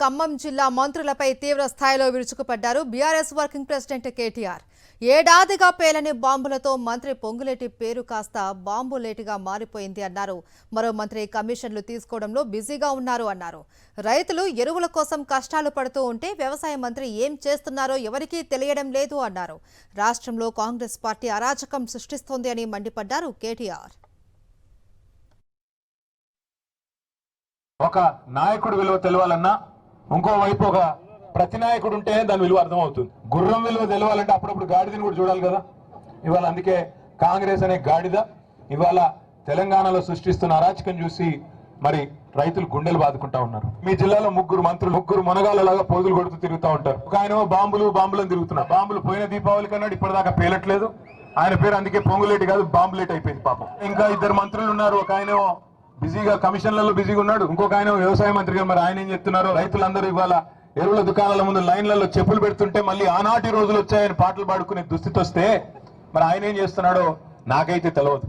ఖమ్మం జిల్లా మంత్రులపై తీవ్ర స్థాయిలో విరుచుకుపడ్డారు బీఆర్ఎస్ వర్కింగ్ ప్రెసిడెంట్ కేటీఆర్. ఏడాదిగా పేలని బాంబులతో మంత్రి పొంగులేటి పేరు కాస్త బాంబులేటిగా మారిపోయింది అన్నారు. మరో మంత్రి కమిషన్లు తీసుకోవడంలో బిజీగా ఉన్నారు అన్నారు. రైతులు ఎరువుల కోసం కష్టాలు పడుతూ ఉంటే వ్యవసాయ మంత్రి ఏం చేస్తున్నారో ఎవరికీ తెలియడం లేదు అన్నారు. రాష్ట్రంలో కాంగ్రెస్ పార్టీ అరాచకం సృష్టిస్తోంది అని మండిపడ్డారు కేటీఆర్. ఒక నాయకుడు విలువ తెలవాలన్నా ఇంకోవైపు ఒక ప్రతినాయకుడు ఉంటేనే దాని విలువ అర్థం అవుతుంది. గుర్రం విలువ తెలవాలంటే అప్పుడప్పుడు గాడిదని కూడా చూడాలి కదా. ఇవాళ అందుకే కాంగ్రెస్ అనే గాడిద ఇవాళ తెలంగాణలో సృష్టిస్తున్న అరాచకం చూసి మరి రైతులు గుండెలు బాదుకుంటా ఉన్నారు. మీ జిల్లాలో ముగ్గురు మంత్రులు ముగ్గురు మునగాలలాగా పోగులు కొడుతూ తిరుగుతూ ఉంటారు. ఒక ఆయన బాంబులను తిరుగుతున్నారు. బాంబులు పోయిన దీపావళి కన్నాడు ఇప్పటిదాకా పేలట్లేదు. ఆయన పేరు అందుకే పొంగులేటి కాదు బాంబులేట్ అయిపోయింది పాపం. ఇంకా ఇద్దరు మంత్రులు ఉన్నారు. ఒక ఆయన బిజీగా కమిషన్లలో బిజీగా ఉన్నాడు. ఇంకొక ఆయన వ్యవసాయ మంత్రిగా మరి ఆయన ఏం చెప్తున్నారు, రైతులందరూ ఇవాళ ఎరువుల దుకాణాల ముందు లైన్లలో చెప్పులు పెడుతుంటే మళ్ళీ ఆనాటి రోజులు వచ్చాయని పాటలు పాడుకునే దుస్థితి వస్తే మరి ఆయన ఏం చేస్తున్నాడో నాకైతే తెలియదు.